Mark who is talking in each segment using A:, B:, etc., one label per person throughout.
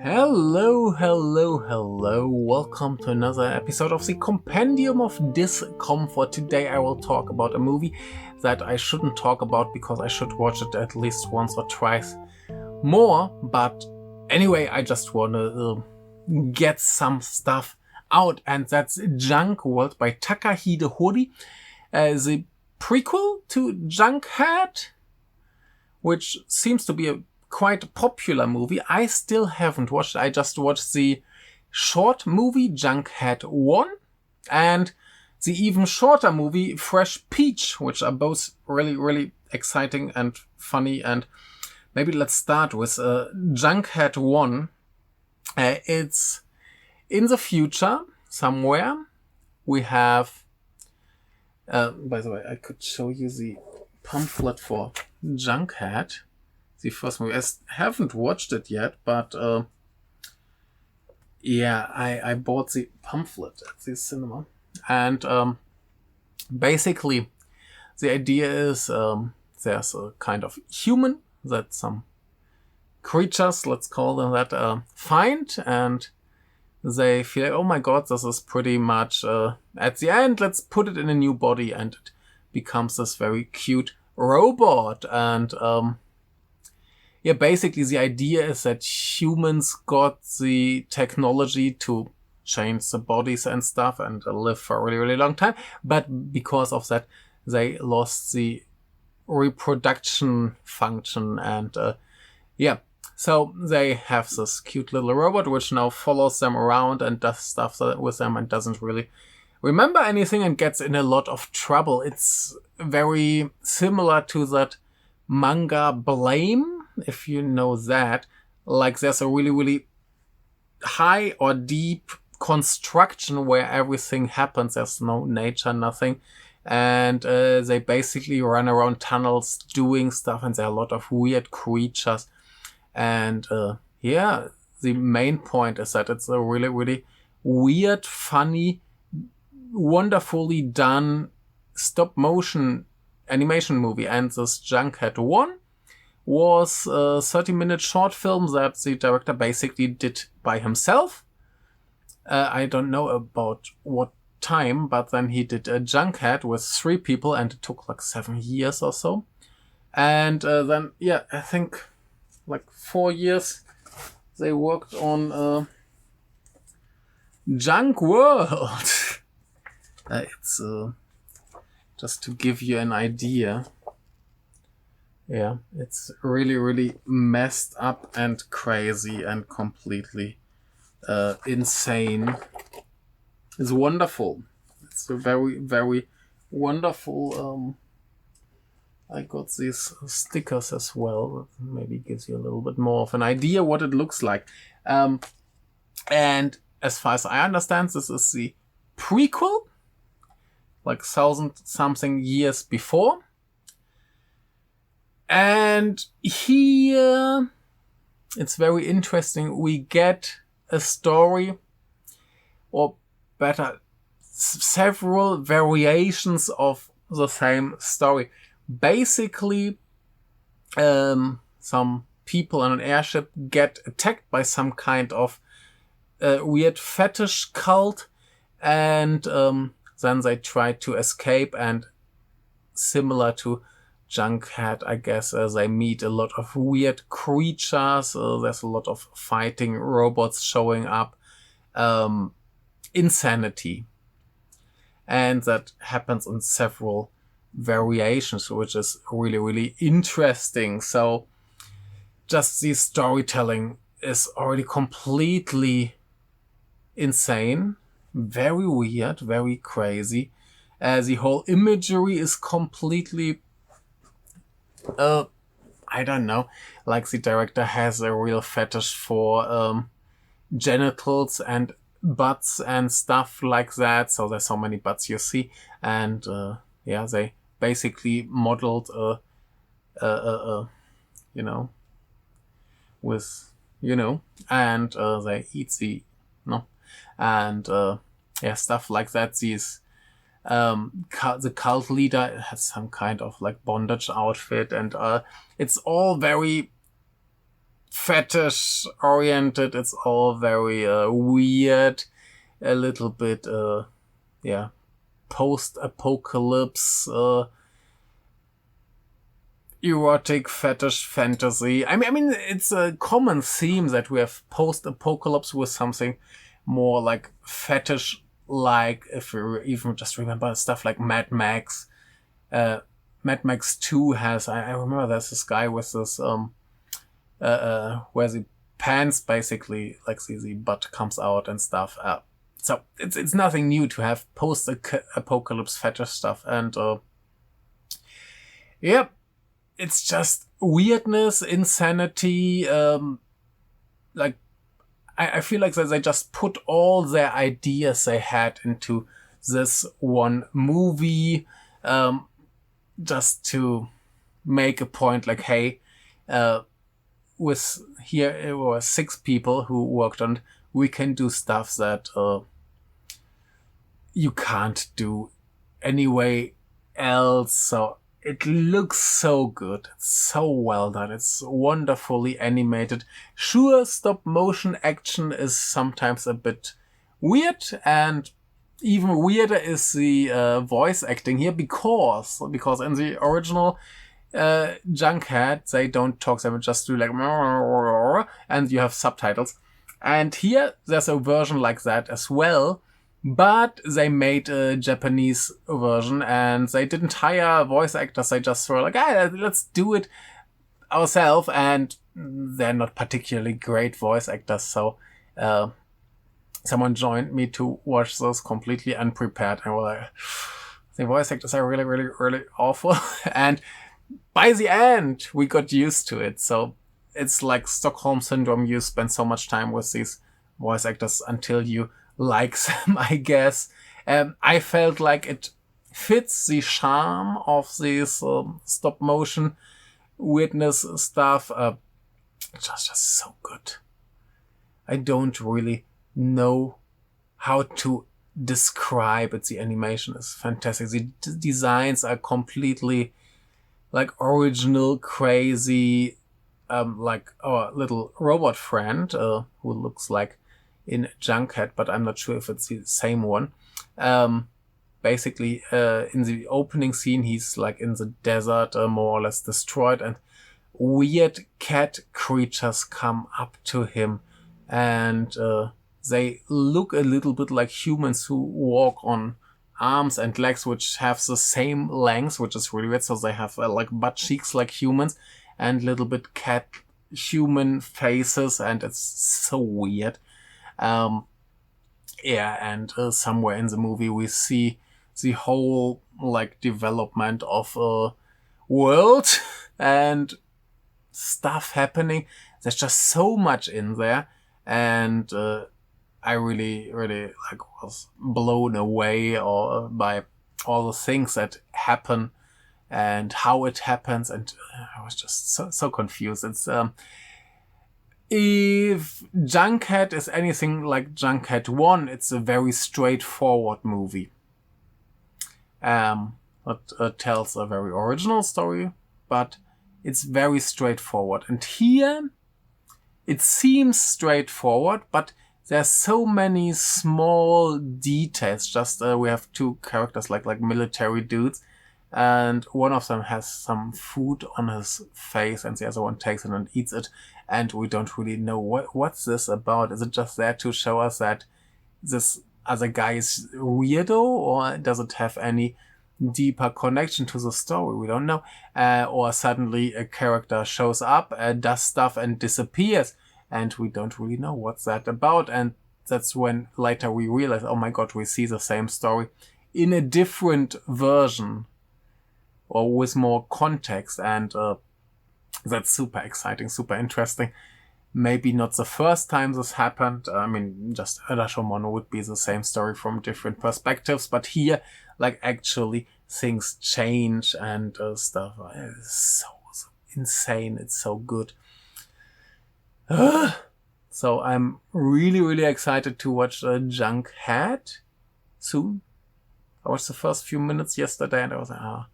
A: Hello, hello, hello. Welcome to another episode of the Compendium of Discomfort. Today I will talk about a movie that I shouldn't talk about because I should watch it at least once or twice more. But anyway, I just want to get some stuff out, and that's Junk World by Takahide Hori, the prequel to Junkhead, which seems to be a quite popular movie. I still haven't watched it. I just watched the short movie Junkhead 1 and the even shorter movie Fresh Peach, which are both really, really exciting and funny. And maybe let's start with Junkhead 1. It's in the future somewhere. We have... by the way, I could show you the pamphlet for Junkhead, the first movie. I haven't watched it yet, but I bought the pamphlet at the cinema. And basically, the idea is there's a kind of human that some creatures, let's call them that, find, and they feel like, oh my god, this is pretty much, at the end, let's put it in a new body, and it becomes this very cute robot. And basically the idea is that humans got the technology to change the bodies and stuff and live for a really, really long time. But because of that, they lost the reproduction function. And so they have this cute little robot which now follows them around and does stuff with them and doesn't really remember anything and gets in a lot of trouble. It's very similar to that manga Blame, if you know that. Like, there's a really, really high or deep construction where everything happens. There's no nature, nothing. And they basically run around tunnels doing stuff, and there are a lot of weird creatures. And the main point is that it's a really, really weird, funny, wonderfully done stop-motion animation movie. And this Junkhead 1 was a 30-minute short film that the director basically did by himself. I don't know about what time, but then he did a Junkhead with 3 people, and it took like 7 years or so. And then, I think like 4 years they worked on Junk World. It's just to give you an idea. Yeah, it's really, really messed up and crazy and completely insane. It's wonderful. It's a very, very wonderful. I got these stickers as well. Maybe gives you a little bit more of an idea what it looks like. And as far as I understand, this is the prequel, like 1,000-something years before. And here, it's very interesting. We get a story, or better, several variations of the same story. Basically, some people on an airship get attacked by some kind of weird fetish cult, and then they try to escape, and similar to Junkhead, I guess, they meet a lot of weird creatures. There's a lot of fighting, robots showing up, insanity. And that happens in several variations, which is really, really interesting. So just the storytelling is already completely insane, very weird, very crazy. The whole imagery is completely, I don't know, like the director has a real fetish for genitals and butts and stuff like that. So there's so many butts you see, and they basically modeled with and they eat stuff like that. These the cult leader has some kind of like bondage outfit, and it's all very fetish oriented. It's all very weird, a little bit, post-apocalypse, erotic fetish fantasy. I mean, it's a common theme that we have post-apocalypse with something more like fetish, like if you even just remember stuff like Mad Max. Mad Max 2 has, I remember there's this guy with this, where the pants basically, like the butt comes out and stuff. So it's nothing new to have post-apocalypse fetish stuff. And, it's just weirdness, insanity, like, I feel like they just put all their ideas they had into this one movie, just to make a point like, hey, with here it were 6 people who worked on it, we can do stuff that you can't do anyway else. So it looks so good. It's so well done. It's wonderfully animated. Sure, stop motion action is sometimes a bit weird, and even weirder is the voice acting here, because in the original Junkhead they don't talk, they just do like, and you have subtitles. And here there's a version like that as well, but they made a Japanese version and they didn't hire voice actors. They just were like, let's do it ourselves. And they're not particularly great voice actors. So someone joined me to watch those completely unprepared. And we're like, the voice actors are really, really, really awful. And by the end, we got used to it. So it's like Stockholm Syndrome. You spend so much time with these voice actors until you like them, I guess. I felt like it fits the charm of this stop motion weirdness stuff. Just so good. I don't really know how to describe it. The animation is fantastic. The designs are completely like original, crazy, like our little robot friend who looks like in Junkhead, but I'm not sure if it's the same one. Basically, in the opening scene, he's like in the desert, more or less destroyed, and weird cat creatures come up to him, and they look a little bit like humans who walk on arms and legs which have the same length, which is really weird. So they have like butt cheeks like humans and little bit cat human faces, and it's so weird. And somewhere in the movie we see the whole like development of a world and stuff happening. There's just so much in there, and I really, really was blown away by all the things that happen and how it happens, and I was just so confused. It's if Junkhead is anything like Junkhead 1, it's a very straightforward movie. It tells a very original story, but it's very straightforward. And here, it seems straightforward, but there's so many small details. Just we have 2 characters like military dudes, and one of them has some food on his face, and the other one takes it and eats it. And we don't really know what's this about. Is it just there to show us that this other guy is weirdo, or does it have any deeper connection to the story? We don't know. Or suddenly a character shows up, does stuff and disappears, and we don't really know what's that about. And that's when later we realize, oh my god, we see the same story in a different version or with more context. And that's super exciting, super interesting. Maybe not the first time this happened. I mean, just Rashomon would be the same story from different perspectives, but here, like, actually things change and stuff. It's so insane. It's so good. So I'm really, really excited to watch Junkhead soon. I watched the first few minutes yesterday and I was like,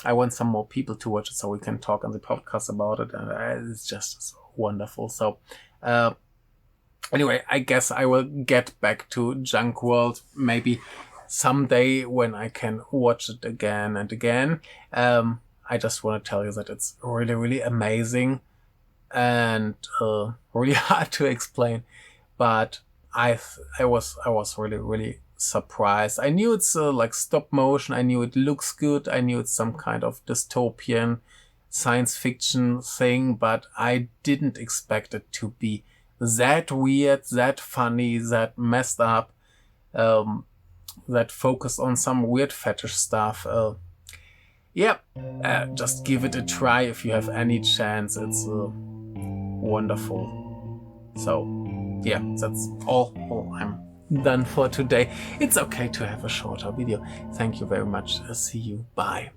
A: I want some more people to watch it so we can talk on the podcast about it. And it's just so wonderful. So anyway, I guess I will get back to Junk World maybe someday when I can watch it again and again. I just want to tell you that it's really, really amazing and really hard to explain. But I was really, really surprised. I knew it's like stop motion. I knew it looks good. I knew it's some kind of dystopian science fiction thing, but I didn't expect it to be that weird, that funny, that messed up, that focused on some weird fetish stuff. Just give it a try if you have any chance. It's wonderful. So, yeah, that's all I'm done for today. It's okay to have a shorter video. Thank you very much. See you. Bye.